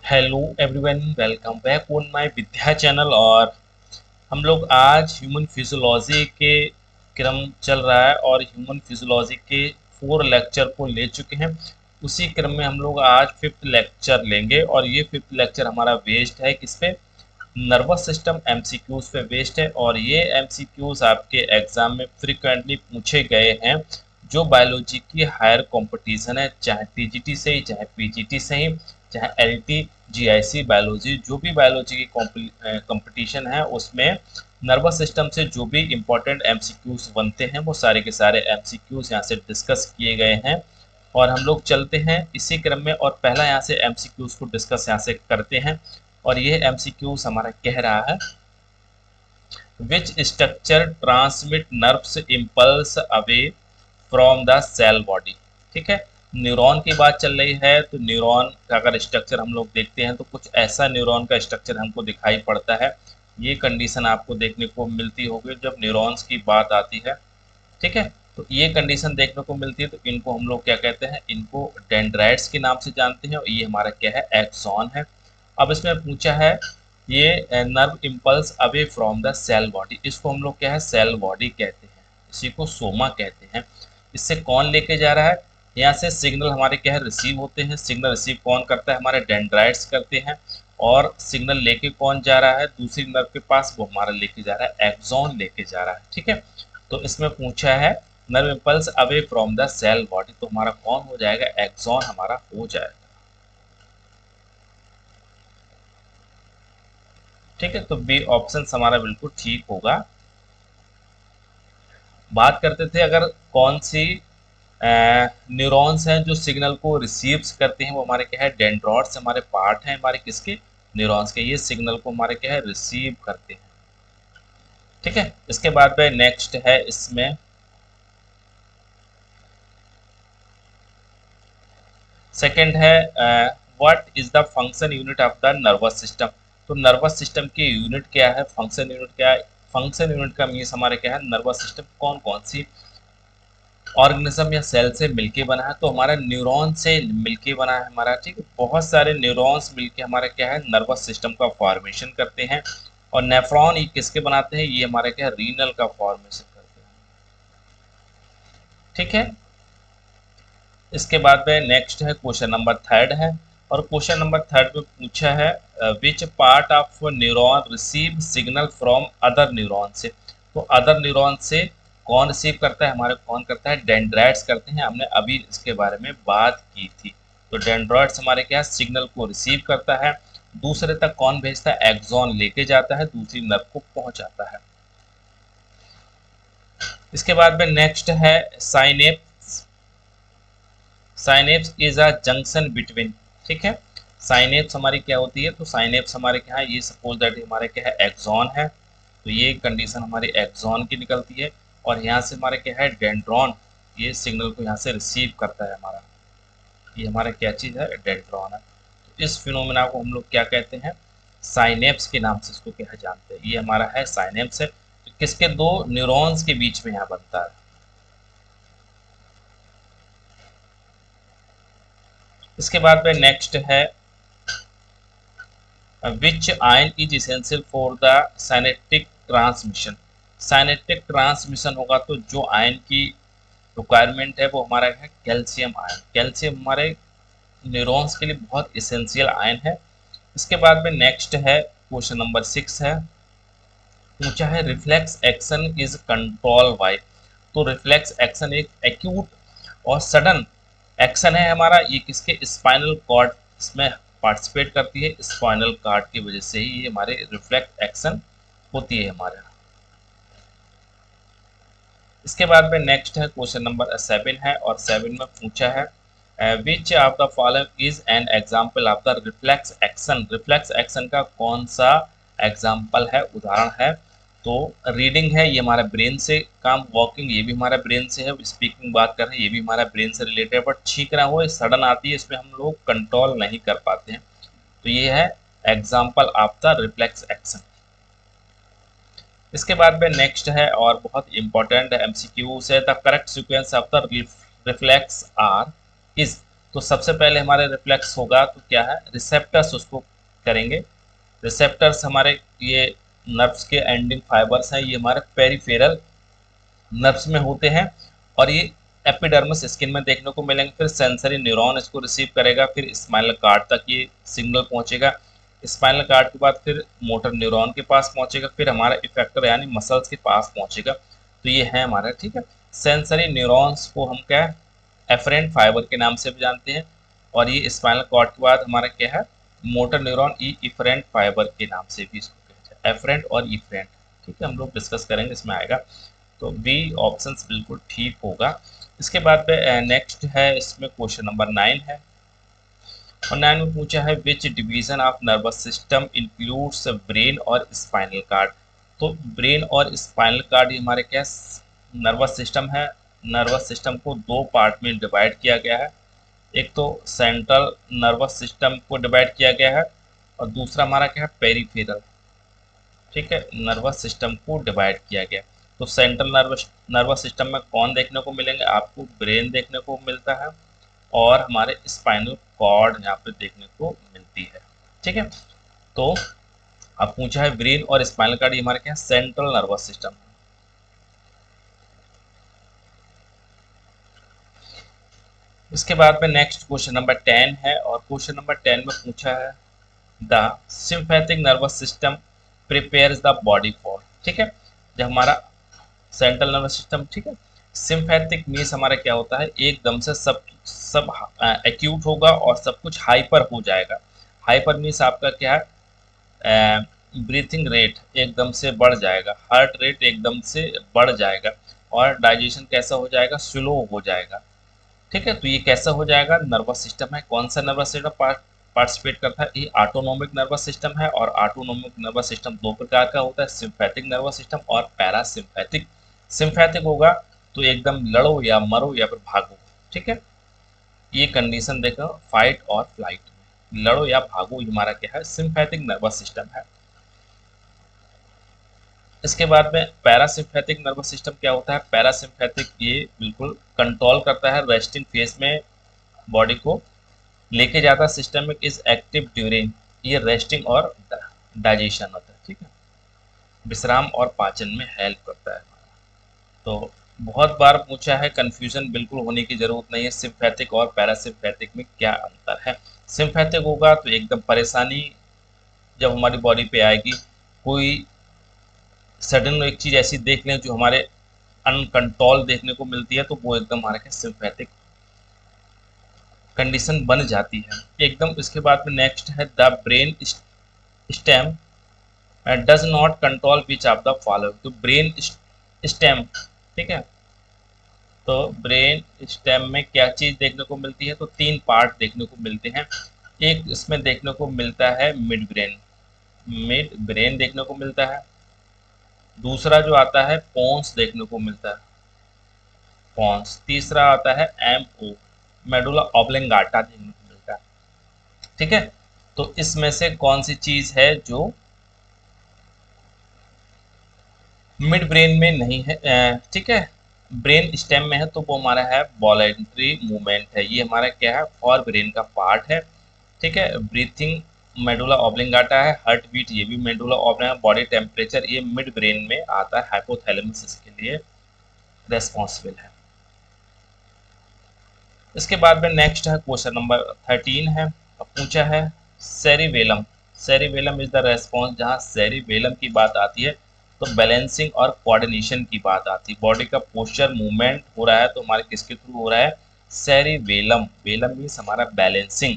Hello everyone, welcome back on my Vidya channel. और हम लोग आज ह्यूमन फिजियोलॉजी के क्रम चल रहा है और ह्यूमन फिजियोलॉजी के 4 लेक्चर को ले चुके हैं। उसी क्रम में हम लोग आज 5th लेक्चर लेंगे और ये 5th लेक्चर हमारा बेस्ड है किस पे? नर्वस सिस्टम एमसीक्यूज पे बेस्ड है। और ये एमसीक्यूज आपके एग्जाम में फ्रिक्वेंटली पूछे गए हैं। जो बायोलॉजी की हायर कंपटीशन है, चाहे टीजीटी से ही, चाहे पीजीटी से ही, चाहे एलटी जीआईसी बायोलॉजी, जो भी बायोलॉजी की कंपटीशन है उसमें नर्वस सिस्टम से जो भी इम्पोर्टेंट एमसीक्यूज बनते हैं वो सारे के सारे एमसीक्यूज यहाँ से डिस्कस किए गए हैं। और हम लोग चलते हैं इसी क्रम में और पहला यहाँ से एमसीक्यूज को डिस्कस यहाँ से करते हैं। और ये एमसीक्यूज हमारा कह रहा है, which structure transmit nerves impulse away from the cell body. ठीक है, न्यूरॉन की बात चल रही है तो न्यूरॉन का अगर स्ट्रक्चर हम लोग देखते हैं तो कुछ ऐसा न्यूरॉन का स्ट्रक्चर हमको दिखाई पड़ता है। ये कंडीशन आपको देखने को मिलती होगी जब न्यूरॉन्स की बात आती है। ठीक है, तो ये कंडीशन देखने को मिलती है। तो इनको हम लोग क्या कहते हैं? इनको डेंड्राइट्स के नाम से जानते हैं और ये हमारा क्या है? एक्सॉन है। अब इसमें पूछा है ये nerve impulse away from the cell body, इसको हम लोग क्या है? सेल बॉडी कहते हैं, इसी को सोमा कहते हैं। इससे कौन लेके जा रहा है? यहाँ से सिग्नल हमारे क्या है? रिसीव होते हैं। सिग्नल रिसीव कौन करता है? हमारे डेंड्राइट्स करते हैं। और सिग्नल लेके कौन जा रहा है दूसरी नर्व के पास? वो हमारा लेके जा रहा है एक्सॉन लेके जा रहा है। ठीक है, तो इसमें पूछा है nerve impulse away from the cell body, तो हमारा कौन हो जाएगा? एक्सॉन हमारा हो जाएगा। ठीक है, तो बी ऑप्शन हमारा बिल्कुल ठीक होगा। बात करते थे अगर कौन सी न्यूरॉन्स हैं जो सिग्नल को रिसीव्स करते हैं, वो हमारे क्या है? डेंड्रॉट्स हमारे पार्ट हैं हमारे किसके? न्यूरॉन्स के। ये सिग्नल को हमारे क्या है? रिसीव करते हैं। ठीक है, इसके बाद में नेक्स्ट है इसमें सेकंड है, what is the function unit of the nervous system. तो नर्वस सिस्टम की यूनिट क्या है? फंक्शन यूनिट क्या है? फंक्शन यूनिट का मीन्स हमारे क्या है? नर्वस सिस्टम कौन कौन सी ऑर्गेनिज्म या सेल से मिलके बना है? तो हमारा न्यूरॉन से मिलके बना है हमारा। ठीक है, बहुत सारे न्यूरॉन्स मिलके हमारा क्या है? नर्वस सिस्टम का फॉर्मेशन करते हैं। और नेफ्रॉन ये किसके बनाते हैं? ये हमारे क्या है? रीनल का फॉर्मेशन करते हैं। ठीक है, इसके बाद में नेक्स्ट है क्वेश्चन नंबर थर्ड है। और क्वेश्चन नंबर थर्ड में पूछा है, विच part of neuron receive signal from other neuron से। तो अदर न्यूरॉन से कौन रिसीव करता है? हमारे कौन करता है? डेंड्राइट्स करते हैं। हमने अभी इसके बारे में बात की थी। तो डेंड्राइट्स हमारे क्या सिग्नल को रिसीव करता है, दूसरे तक कौन भेजता है? एक्सॉन लेके जाता है, दूसरी नर्व को पहुंचाता है। इसके बाद में नेक्स्ट है synapse. Synapse is a junction between. ठीक है, साइनेप्स हमारी क्या होती है? तो साइनेप्स हमारे क्या है? ये सपोज दैट हमारे क्या है? एक्सॉन है। तो ये कंडीशन हमारी एक्सॉन की निकलती है। और यहाँ से हमारे क्या है? डेंड्रॉन ये सिग्नल को यहाँ से रिसीव करता है हमारा। ये हमारा क्या चीज़ है? डेंड्रॉन है। तो इस फिनोमेना को हम लोग क्या कहते हैं? साइनेप्स के नाम से इसको क्या जानते हैं? ये हमारा है साइनेप्स है। तो किसके? दो न्यूरॉन्स के बीच में यहाँ बनता है। इसके बाद में नेक्स्ट है, which ion is essential for the synaptic transmission. Synaptic transmission होगा तो जो आयन की रिक्वायरमेंट है वो हमारा है कैल्शियम आयन। कैल्शियम हमारे न्यूरॉन्स के लिए बहुत इसेंशियल आयन है। इसके बाद में नेक्स्ट है क्वेश्चन नंबर 6 है, पूछा है reflex action is control by. तो रिफ्लेक्स एक्शन एक एक्यूट और सडन एक्शन है हमारा। ये किसके? स्पाइनल कॉर्ड इसमें पार्टिसिपेट करती है। स्पाइनल कॉर्ड की वजह से ही ये हमारे रिफ्लेक्स एक्शन होती है हमारे। इसके बाद में नेक्स्ट है क्वेश्चन नंबर 7 है। और 7 में पूछा है, which of the following is an example of the reflex action. Reflex action का कौन सा एग्जाम्पल है, उदाहरण है? तो रीडिंग है, ये हमारा ब्रेन से काम। वॉकिंग ये भी हमारा ब्रेन से है। स्पीकिंग बात कर रहे हैं, ये भी हमारा ब्रेन से रिलेटेड है। बट छींकना हो सडन आती है, इसमें हम लोग कंट्रोल नहीं कर पाते हैं। तो ये है example of the reflex action. इसके बाद में नेक्स्ट है और बहुत इंपॉर्टेंट एमसीक्यू से, the correct sequence of the reflex are is. तो सबसे पहले हमारे रिफ्लेक्स होगा तो क्या है, रिसेप्टर्स उसको करेंगे। रिसेप्टर्स हमारे ये नर्व्स के एंडिंग फाइबर्स हैं, ये हमारे पेरिफेरल नर्व्स में होते हैं और ये एपिडर्मिस स्किन में देखने को मिलेंगे। फिर सेंसरी न्यूरॉन इसको रिसीव करेगा, फिर स्पाइनल कार्ड तक ये सिग्नल पहुंचेगा। स्पाइनल कार्ड के बाद फिर मोटर न्यूरॉन के पास पहुंचेगा, फिर हमारा इफेक्टर यानी मसल्स के पास पहुंचेगा। तो ये है हमारा, ठीक है। सेंसरी न्यूरॉन्स को हम क्या है, एफरेंट फाइबर के नाम से भी जानते हैं। और ये स्पाइनल कॉर्ड के बाद हमारा क्या है, मोटर न्यूरॉन ई इफरेंट फाइबर के नाम से भी इसको कहते हैं, एफरेंट और इफरेंट। ठीक है, हम लोग डिस्कस करेंगे, इसमें आएगा। तो बी ऑप्शन बिल्कुल ठीक होगा। इसके बाद पे नेक्स्ट है, इसमें क्वेश्चन नंबर 9 है। और 9 में पूछा है which division of nervous system includes brain और स्पाइनल कार्ड। तो ब्रेन और स्पाइनल कार्ड ये हमारे क्या नर्वस सिस्टम है। नर्वस सिस्टम को दो पार्ट में डिवाइड किया गया है। एक तो सेंट्रल नर्वस सिस्टम को डिवाइड किया गया है और दूसरा हमारा क्या है, पेरिफेरल, ठीक है, नर्वस सिस्टम को डिवाइड किया गया। तो सेंट्रल नर्वस सिस्टम में कौन देखने को मिलेंगे आपको, ब्रेन देखने को मिलता है और हमारे स्पाइनल कॉर्ड यहाँ पे देखने को मिलती है। ठीक है, तो अब पूछा है ब्रेन और स्पाइनल कॉर्ड, ये हमारे क्या है, सेंट्रल नर्वस सिस्टम। इसके बाद में नेक्स्ट क्वेश्चन नंबर 10 है और क्वेश्चन नंबर 10 में पूछा है the sympathetic nervous system prepares the body for. ठीक है, जब हमारा सेंट्रल नर्वस सिस्टम, ठीक है, सिम्पैथिक मीन्स हमारा क्या होता है, एकदम से सब सब एक्यूट होगा और सब कुछ हाइपर हो जाएगा। हाइपर मीन्स आपका क्या है, ब्रीथिंग रेट एकदम से बढ़ जाएगा, हार्ट रेट एकदम से बढ़ जाएगा और डाइजेशन कैसा हो जाएगा, स्लो हो जाएगा। ठीक है, तो ये कैसा हो जाएगा, नर्वस सिस्टम है। कौन सा नर्वस सिस्टम पार्टिसिपेट करता है, ये ऑटोनोमिक नर्वस सिस्टम है। और ऑटोनोमिक नर्वस सिस्टम दो प्रकार का होता है, सिम्पैथिक नर्वस सिस्टम और पैरासिम्पैथिक। सिम्पैथिक होगा तो एकदम लड़ो या मरो या फिर भागो। ठीक है, ये कंडीशन देखो, फाइट और फ्लाइट में लड़ो या भागो, ये हमारा क्या है, सिम्पैथिक नर्वस सिस्टम है। इसके बाद में पैरासिम्पैथिक नर्वस सिस्टम क्या होता है, पैरासिम्पैथिक ये बिल्कुल कंट्रोल करता है, रेस्टिंग फेज में बॉडी को लेके जाता। सिस्टमिक इज एक्टिव ड्यूरिंग, ये रेस्टिंग और डाइजेशन होता है। ठीक है, विश्राम और पाचन में हेल्प करता है। तो बहुत बार पूछा है, कंफ्यूजन बिल्कुल होने की जरूरत नहीं है, सिम्पैथिक और पैरासिम्पैथिक में क्या अंतर है। सिम्पैथिक होगा तो एकदम परेशानी जब हमारी बॉडी पे आएगी, कोई सडन एक चीज ऐसी देख लें जो हमारे अनकंट्रोल देखने को मिलती है, तो वो एकदम हमारे सिम्पैथिक कंडीशन बन जाती है एकदम। इसके बाद में नेक्स्ट है the brain stem does not control which of the follow. तो ब्रेन स्टेम, ठीक है, तो ब्रेन स्टेम में क्या चीज देखने को मिलती है, तो तीन पार्ट देखने को मिलते हैं। एक इसमें देखने को मिलता है मिड ब्रेन, मिड ब्रेन देखने को मिलता है। दूसरा जो आता है पोन्स देखने को मिलता है, पोन्स। तीसरा आता है एम ओ, मेडुला ऑब्लिंगाटा देखने को मिलता है। ठीक है, तो इसमें से कौन सी चीज है जो मिड ब्रेन में नहीं है, ठीक है, ब्रेन स्टेम में है, तो वो हमारा है वॉलेंट्री मूवमेंट है, ये हमारा क्या है, फॉर ब्रेन का पार्ट है। ठीक है, ब्रीथिंग मेडुला ऑब्लिंगाटा है, हार्ट बीट ये भी मेडुला ऑब्लिंगाटा, बॉडी टेम्परेचर ये मिड ब्रेन में आता है, हाइपोथैलेमस इसके लिए रेस्पॉन्सिबल है। इसके बाद में नेक्स्ट है क्वेश्चन नंबर 13 है। अब पूछा है cerebellum, cerebellum is the response. जहाँ सेरिबेलम की बात आती है तो बैलेंसिंग और कोऑर्डिनेशन की बात आती है, बॉडी का पोस्चर मूवमेंट हो रहा है तो हमारे किसके थ्रू हो रहा है, सेरिबेलम। बेलम मीन्स हमारा बैलेंसिंग।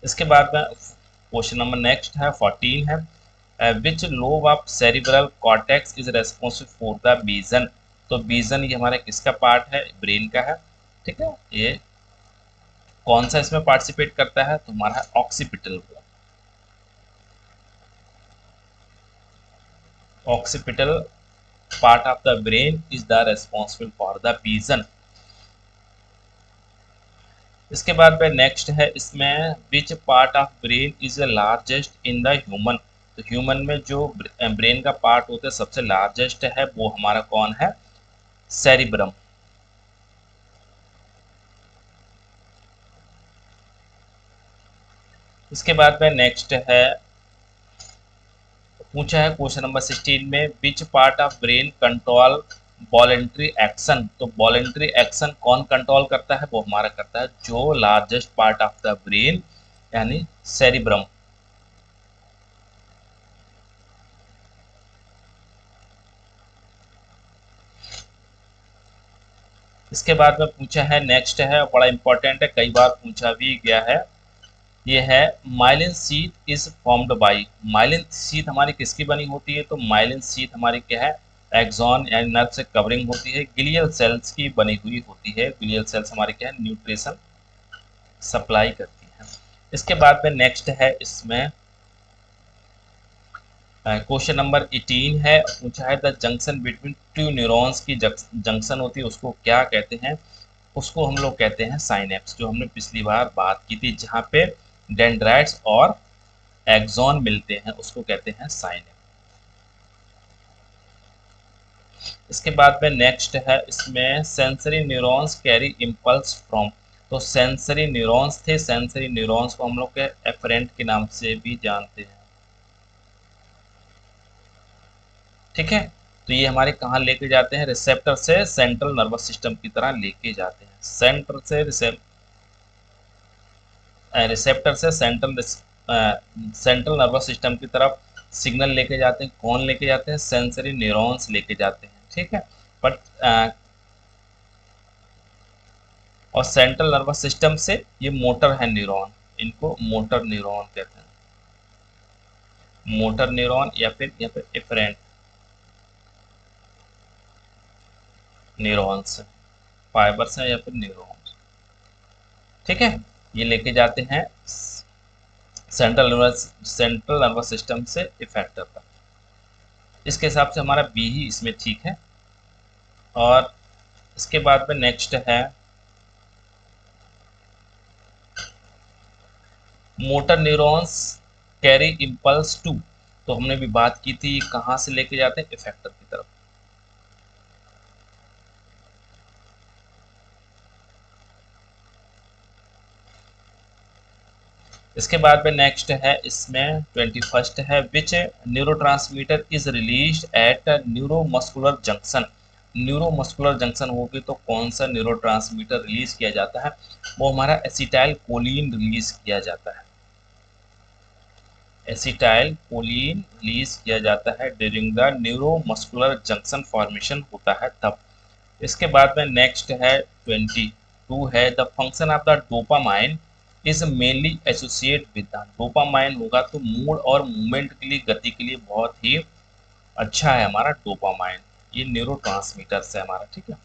इसके बाद में क्वेश्चन नंबर नेक्स्ट है 14 है which lobe of cerebral cortex is responsible for the vision. तो विजन ये हमारा किसका पार्ट है, ब्रेन का है। ठीक है, ये कौन सा इसमें पार्टिसिपेट करता है, तो हमारा occipital, occipital part of the brain is the responsible for the vision. इसके बाद में नेक्स्ट है इसमें विच part of brain is largest in the human. तो ह्यूमन में जो ब्रेन का पार्ट होता है सबसे लार्जेस्ट है, वो हमारा कौन है, सेरिब्रम। इसके बाद में नेक्स्ट है, पूछा है क्वेश्चन नंबर 16 में, विच part of brain control voluntary action. तो वॉलेंट्री एक्शन कौन कंट्रोल करता है, वो हमारा करता है जो largest part of the brain यानी सेरिब्रम। इसके बाद में पूछा है नेक्स्ट है, बड़ा इंपॉर्टेंट है, कई बार पूछा भी गया है, ये है myelin sheath is formed by. Myelin sheath हमारी किसकी बनी होती है, तो माइलिन शीथ हमारी क्या है, एक्सॉन यानी नर्व से कवरिंग होती है, ग्लियल सेल्स की बनी हुई होती है। ग्लियल सेल्स हमारी क्या है, न्यूट्रिशन सप्लाई करती है। इसके बाद में नेक्स्ट है, इसमें क्वेश्चन नंबर 18 है, पूछा है the junction between two neurons की जंक्शन होती है उसको क्या कहते हैं, उसको हम लोग कहते हैं साइनेप्स, जो हमने पिछली बार बात की थी, जहाँ पे डेंड्राइट्स और एक्सॉन मिलते हैं उसको कहते हैं साइनेप्स। इसके बाद में नेक्स्ट है, इसमें sensory neurons carry impulse from. तो सेंसरी न्यूरॉन्स थे, सेंसरी न्यूरॉन्स को हम लोग के एफरेंट के नाम से भी जानते हैं। ठीक है, तो ये हमारे कहाँ लेके जाते हैं, रिसेप्टर से सेंट्रल नर्वस सिस्टम की तरह लेके जाते हैं। सेंटर से रिसेप्टर से सेंट्रल नर्वस सिस्टम की तरफ सिग्नल लेके जाते हैं। कौन लेके जाते हैं, सेंसरी न्यूरॉन्स लेके जाते हैं। ठीक है, बट और सेंट्रल नर्वस सिस्टम से ये मोटर है न्यूरॉन, इनको मोटर न्यूरॉन कहते हैं, मोटर न्यूरॉन या फिर एफरेंट न्यूरॉन्स, फाइबर्स हैं या फिर न्यूरॉन्स। ठीक है, ये लेके जाते हैं सेंट्रल नर्वस सिस्टम से इफेक्टर तक। इसके हिसाब से हमारा बी ही इसमें ठीक है। और इसके बाद में नेक्स्ट है, motor neurons carry impulse to. तो हमने भी बात की थी, कहाँ से लेके जाते हैं, इफेक्टर की तरफ। इसके बाद में नेक्स्ट है, इसमें 21 है, which neurotransmitter is release at neuromuscular junction. Neuromuscular junction होगी तो कौन सा न्यूरोट्रांसमीटर रिलीज किया जाता है, वो हमारा एसिटाइल कोलिन रिलीज किया जाता है। एसिटाइल कोलिन रिलीज किया जाता है during the neuromuscular junction formation होता है तब। इसके बाद में नेक्स्ट है 22 है, the function of the dopamine is mainly associate with the. Dopamine होगा तो मूड और मूवमेंट के लिए, गति के लिए बहुत ही अच्छा है हमारा डोपामाइन, ये न्यूरोट्रांसमीटर है हमारा। ठीक है,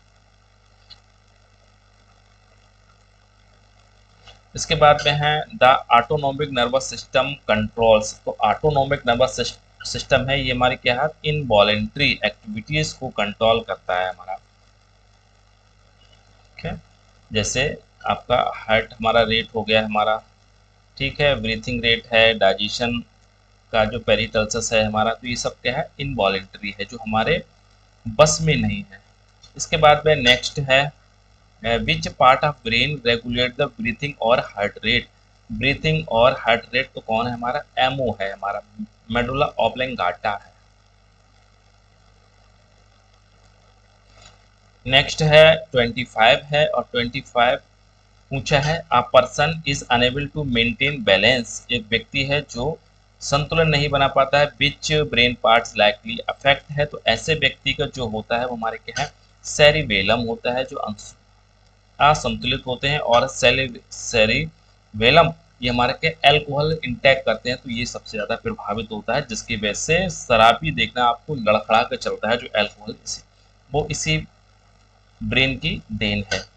इसके बाद में है the autonomic nervous system controls. तो ऑटोनोमिक नर्वस सिस्टम है, ये हमारी क्या है, इनवॉलेंट्री एक्टिविटीज को कंट्रोल करता है हमारा। ठीक है, जैसे आपका हार्ट हमारा रेट हो गया हमारा, ठीक है, ब्रीथिंग रेट है, डाइजेशन का जो पेरिटल्सस है हमारा, तो ये सब क्या है, इनवॉलेंट्री है, जो हमारे बस में नहीं है। इसके बाद में नेक्स्ट है, विच part of brain regulate the breathing और हार्ट रेट। ब्रीथिंग और हार्ट रेट तो कौन है हमारा, एमओ है हमारा, मेडुला ऑब्लिंगाटा है। नेक्स्ट है 25 है, और 25 पूछा है, a person is unable to maintain balance. एक व्यक्ति है जो संतुलन नहीं बना पाता है, which brain parts likely affect है। तो ऐसे व्यक्ति का जो होता है वो हमारे क्या है, सेरिबेलम होता है, जो असंतुलित होते हैं। और सेरिबेलम ये हमारे के अल्कोहल इंटेक करते हैं, तो ये सबसे ज़्यादा प्रभावित होता है, जिसकी वजह से शराबी देखना आपको लड़खड़ा कर चलता है, जो अल्कोहल वो इसी ब्रेन की देन है।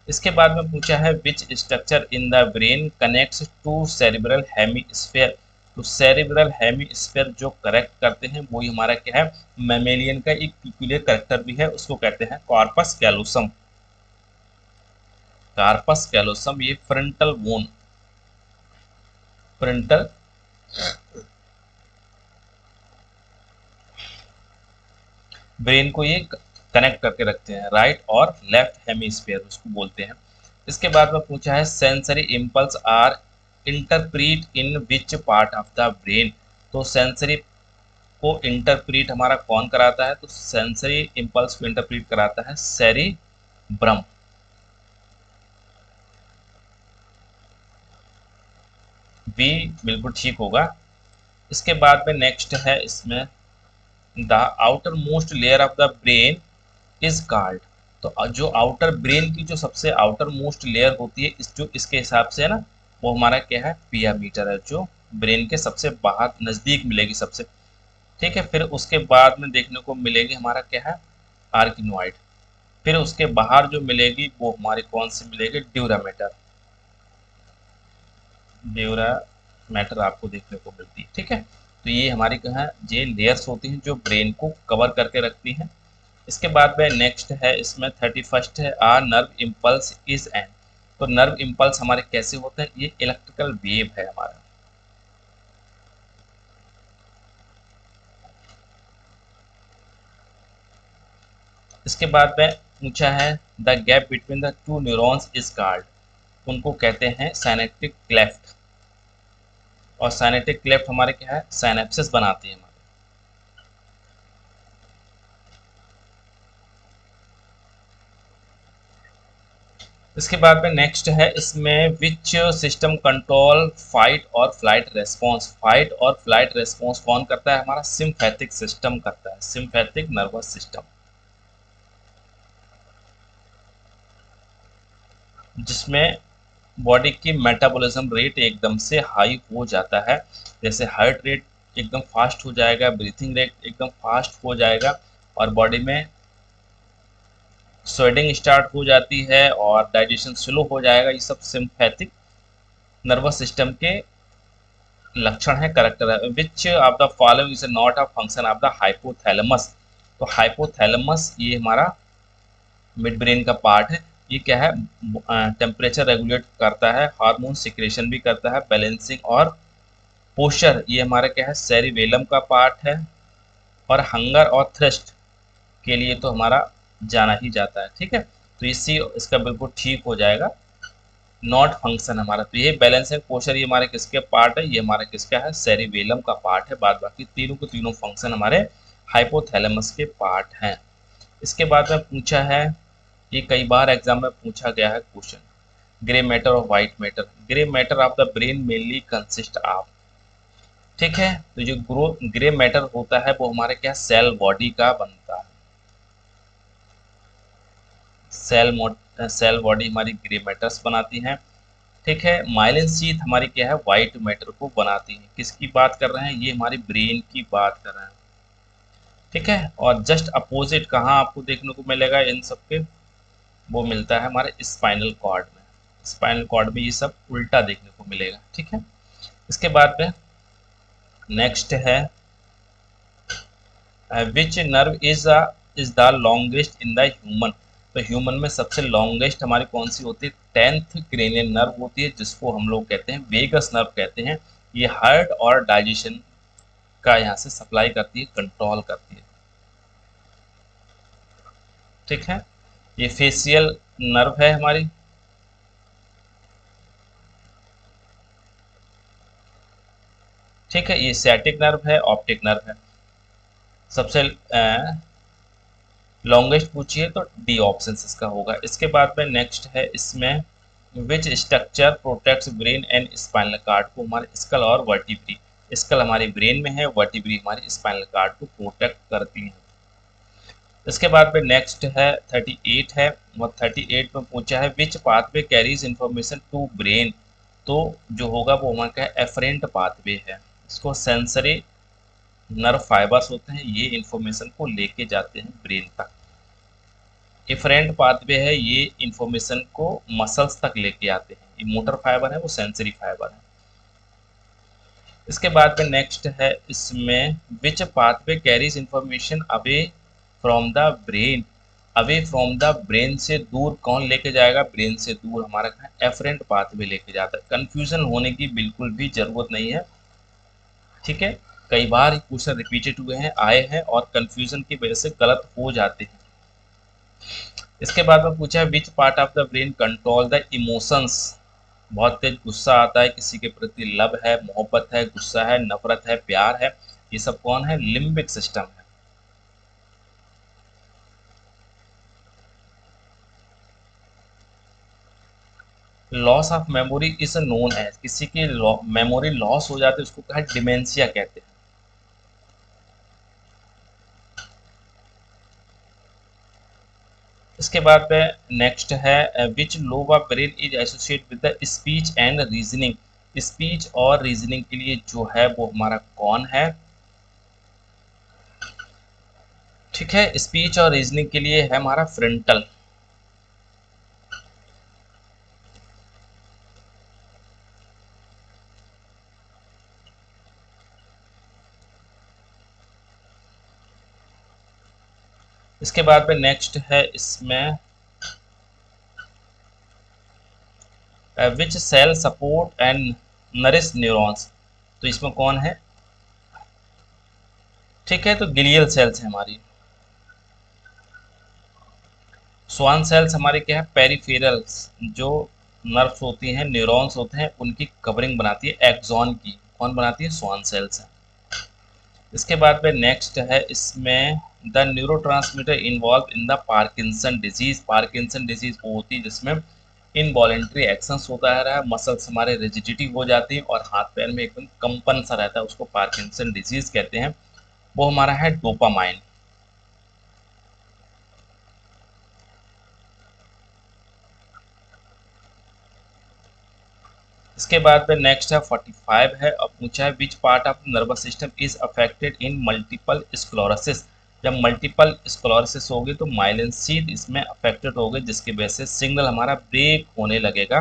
इसके बाद में पूछा है, which structure in the brain connects to cerebral hemisphere. तो सेरिब्रल हेमीस्फीयर जो करेक्ट करते हैं वही हमारा क्या है, मैमेलियन का एक पिक्यूलियर करेक्टर भी है, उसको कहते हैं कॉर्पस कैलोसम। कार्पस कैलोसम ये फ्रंटल बोन, फ्रंटल ब्रेन को ये कनेक्ट करके रखते हैं, राइट और लेफ्ट हेमीस्फीयर उसको बोलते हैं। इसके बाद में पूछा है, sensory impulse are interpret in which part of the brain. तो सेंसरी को इंटरप्रीट हमारा कौन कराता है, तो सेंसरी इंपल्स को इंटरप्रीट कराता है सेरिब्रम। बी बिल्कुल ठीक होगा। इसके बाद में नेक्स्ट है इसमें the outer most layer of the brain is called. तो जो आउटर ब्रेन की जो सबसे आउटर मोस्ट लेयर होती है, इस जो इसके हिसाब से है ना, वो हमारा क्या है, पिया मीटर है, जो ब्रेन के सबसे बाहर नज़दीक मिलेगी सबसे। ठीक है, फिर उसके बाद में देखने को मिलेगी हमारा क्या है, आर्किनोइड। फिर उसके बाहर जो मिलेगी वो हमारी कौन सी मिलेगी, ड्यूरामेटर। ड्यूरामेटर आपको देखने को मिलती है। ठीक है, तो ये हमारी कहाँ ये लेयर्स होती हैं जो ब्रेन को कवर करके रखती हैं। इसके बाद में नेक्स्ट है इसमें 31 है, आ नर्व इम्पल्स इज एन। तो नर्व इम्पल्स हमारे कैसे होते हैं, ये इलेक्ट्रिकल वेव है हमारा। इसके बाद में पूछा है the gap between the two neurons is called. उनको कहते हैं साइनेप्टिक क्लेफ्ट। और साइनेप्टिक क्लेफ्ट हमारे क्या है, साइनेप्सिस बनाती है हमारे। इसके बाद में नेक्स्ट है इसमें विच सिस्टम कंट्रोल फाइट और फ्लाइट रेस्पॉन्स। फाइट और फ्लाइट रेस्पॉन्स कौन करता है, हमारा सिम्पैथिक सिस्टम करता है, सिम्पैथिक नर्वस सिस्टम, जिसमें बॉडी की मेटाबॉलिज्म रेट एकदम से हाई हो जाता है। जैसे हार्ट रेट एकदम फास्ट हो जाएगा, ब्रीथिंग रेट एकदम फास्ट हो जाएगा, और बॉडी में स्वेटिंग स्टार्ट हो जाती है, और डाइजेशन स्लो हो जाएगा। ये सब सिम्पैथिक नर्वस सिस्टम के लक्षण है, करेक्टर है। Which of the following is not a function of the hypothalamus. तो हाइपोथैलेमस ये हमारा मिड ब्रेन का पार्ट है। ये क्या है, टेम्परेचर रेगुलेट करता है, हार्मोन सिक्रेशन भी करता है, बैलेंसिंग और पोस्चर ये हमारा क्या है, सेरिबेलम का पार्ट है। और हंगर और थ्रस्ट के लिए तो हमारा जाना ही जाता है। ठीक है, तो इसी इसका बिल्कुल ठीक हो जाएगा, नॉट फंक्शन हमारा। तो ये बैलेंस एंड पोस्चर ये हमारे किसके पार्ट है, ये हमारा किसका है, सेरिबेलम का पार्ट है। बाद बाकी तीनों के तीनों फंक्शन हमारे हाइपोथैलेमस के पार्ट हैं। इसके बाद में पूछा है, ये कई बार एग्जाम में पूछा गया है क्वेश्चन, ग्रे मैटर और white matter. Grey matter of the brain mainly consist of. ठीक है, तो जो ग्रे मैटर होता है वो हमारे क्या, सेल बॉडी का बनता है। सेल बॉडी हमारी ग्रे मैटर्स बनाती हैं। ठीक है, माइलिन शीथ हमारी क्या है, व्हाइट मैटर को बनाती है। किसकी बात कर रहे हैं, ये हमारी ब्रेन की बात कर रहे हैं। ठीक है, और जस्ट अपोजिट कहाँ आपको देखने को मिलेगा इन सब के, वो मिलता है हमारे स्पाइनल कॉर्ड में। स्पाइनल कॉर्ड में ये सब उल्टा देखने को मिलेगा। ठीक है, इसके बाद में नेक्स्ट है which nerve is the longest in the human. तो ह्यूमन में सबसे लॉन्गेस्ट हमारी कौन सी होती है, 10th क्रेनियल नर्व होती है, जिसको हम लोग कहते हैं वेगस नर्व कहते हैं। ये हार्ट और डाइजेशन का यहाँ से सप्लाई करती है, कंट्रोल करती है। ठीक है, ये फेशियल नर्व है हमारी। ठीक है, ये सैटिक नर्व है, ऑप्टिक नर्व है। सबसे लॉन्गेस्ट पूछिए तो डी ऑप्शन इसका होगा। इसके बाद में नेक्स्ट है इसमें which structure protects brain and spinal cord को, हमारे स्कल और वर्टिब्री। स्कल हमारे ब्रेन में है, वर्टिब्री हमारे स्पाइनल कार्ड को प्रोटेक्ट करती हैं। इसके बाद में नेक्स्ट है 38 है, और 38 में पूछा है which pathway carries information to brain. तो जो होगा वो हमारा क्या है, एफरेंट पाथवे है। इसको सेंसरी नर्व फाइबर्स होते हैं, ये इंफॉर्मेशन को लेके जाते हैं ब्रेन तक। डिफरेंट पाथवे है, ये इंफॉर्मेशन को मसल्स तक लेके आते हैं। ये मोटर फाइबर है, वो सेंसरी फाइबर है। इसके बाद में नेक्स्ट है इसमें which pathway carries information away from the brain. Away from the brain से दूर कौन लेके जाएगा, ब्रेन से दूर हमारा एफरेंट पाथवे लेके जाता है। कंफ्यूजन होने की बिल्कुल भी जरूरत नहीं है। ठीक है, कई बार क्वेश्चन रिपीटेड हुए हैं, आए हैं, और कंफ्यूजन की वजह से गलत हो जाते हैं। इसके बाद में पूछा है विच part of the brain control the emotions. बहुत तेज गुस्सा आता है, किसी के प्रति लव है, मोहब्बत है, गुस्सा है, नफरत है, प्यार है, ये सब कौन है? लिम्बिक सिस्टम है। Loss of memory is known as, किसी की मेमोरी लॉस हो जाती है उसको क्या डिमेंशिया कहते हैं। इसके बाद पे नेक्स्ट है which lobe of brain is associate with the speech and reasoning. Speech और रीजनिंग के लिए जो है वो हमारा कौन है? ठीक है, स्पीच और रीजनिंग के लिए है हमारा फ्रंटल। इसके बाद में नेक्स्ट है इसमें which cell support and nourish neurons. तो इसमें कौन है? ठीक है, तो ग्लियल सेल्स है हमारी। स्वान सेल्स हमारे क्या है? पेरिफेरल्स, जो नर्व्स होती हैं, न्यूरॉन्स होते हैं, उनकी कवरिंग बनाती है एक्सॉन की। कौन बनाती है? स्वान सेल्स है। इसके बाद में नेक्स्ट है इसमें the neurotransmitter involve in the Parkinson disease. Parkinson disease वो होती है जिसमें इनवॉलेंट्री एक्शंस होता है, मसल्स हमारे रिजिडिटी हो जाती है और हाथ पैर में एकदम कंपन सा रहता है, उसको पार्किंसन डिजीज कहते हैं। वो हमारा है डोपामाइन। इसके बाद में नेक्स्ट है 45 है, अब पूछा है विच part of nervous system is affected in multiple sclerosis. जब मल्टीपल स्क्लोरोसिस होगी तो माइलिन शीथ इसमें अफेक्टेड होगी, जिसकी वजह से सिग्नल हमारा ब्रेक होने लगेगा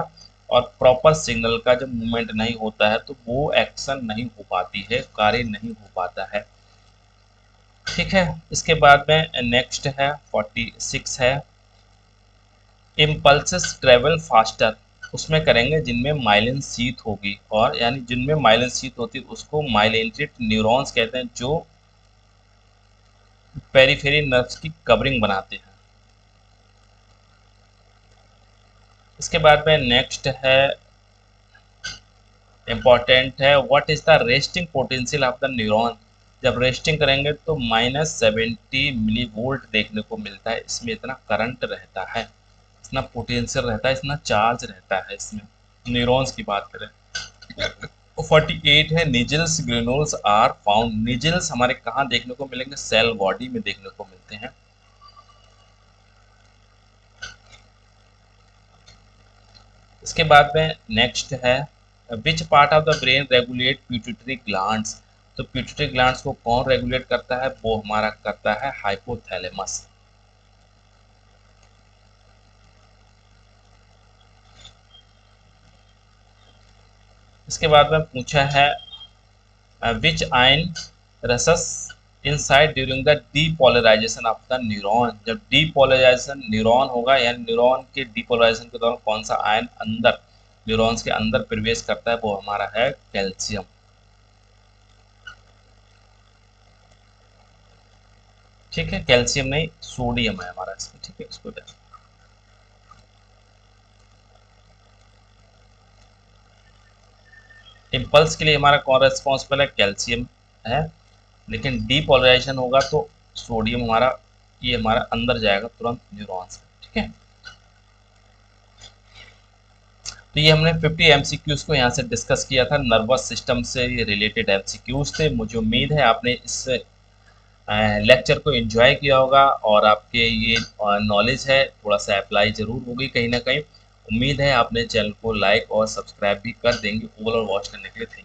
और प्रॉपर सिग्नल का जब मूवमेंट नहीं होता है तो वो एक्शन नहीं हो पाती है, कार्य नहीं हो पाता है। ठीक है, इसके बाद में नेक्स्ट है 46 है इम्पल्सेस ट्रेवल फास्टर। उसमें करेंगे जिनमें माइलिन शीथ होगी, और यानी जिनमें माइलिन शीथ होती है उसको माइलिनेटेड न्यूरॉन्स कहते हैं, जो पेरिफेरी नर्व्स की कवरिंग बनाते हैं। इसके बाद में नेक्स्ट है इम्पॉर्टेंट है what is the resting potential of the neuron. जब रेस्टिंग करेंगे तो -70 मिली वोल्ट देखने को मिलता है, इसमें इतना करंट रहता है, इतना पोटेंशियल रहता है, इतना चार्ज रहता है इसमें। न्यूरॉन्स की बात करें 48 है निजल्स ग्रेनुल्स आर फाउंड। निजल्स हमारे कहाँ देखने को मिलेंगे? सेल बॉडी में देखने को मिलते हैं। इसके बाद में नेक्स्ट है विच part of the brain regulate pituitary glands. तो पिट्यूटरी ग्लैंड्स को कौन रेगुलेट करता है? वो हमारा करता है हाइपोथैलेमस। इसके बाद में पूछा है which ion rushes inside during the depolarization of the neuron. जब डीपोलराइजेशन न्यूरॉन होगा, यानी न्यूरॉन के डीपोलराइजेशन के दौरान कौन सा आयन अंदर न्यूरॉन्स के अंदर प्रवेश करता है? वो हमारा है कैल्शियम। ठीक है, कैल्शियम नहीं सोडियम है हमारा इसमें। ठीक है, इसको देखें। इम्पल्स के लिए हमारा कौन रेस्पॉन्सिबल है? कैल्शियम है, लेकिन डीपोलराइजेशन होगा तो सोडियम हमारा, ये हमारा अंदर जाएगा तुरंत न्यूरॉन्स में। ठीक है, तो ये हमने 50 एमसीक्यूज को यहाँ से डिस्कस किया था, नर्वस सिस्टम से रिलेटेड एमसीक्यूज थे। मुझे उम्मीद है आपने इस लेक्चर को एंजॉय किया होगा और आपके ये नॉलेज है थोड़ा सा अप्लाई जरूर होगी कहीं ना कहीं। उम्मीद है आपने चैनल को लाइक और सब्सक्राइब भी कर देंगे। ओवरऑल वॉच करने के लिए थैंक यू।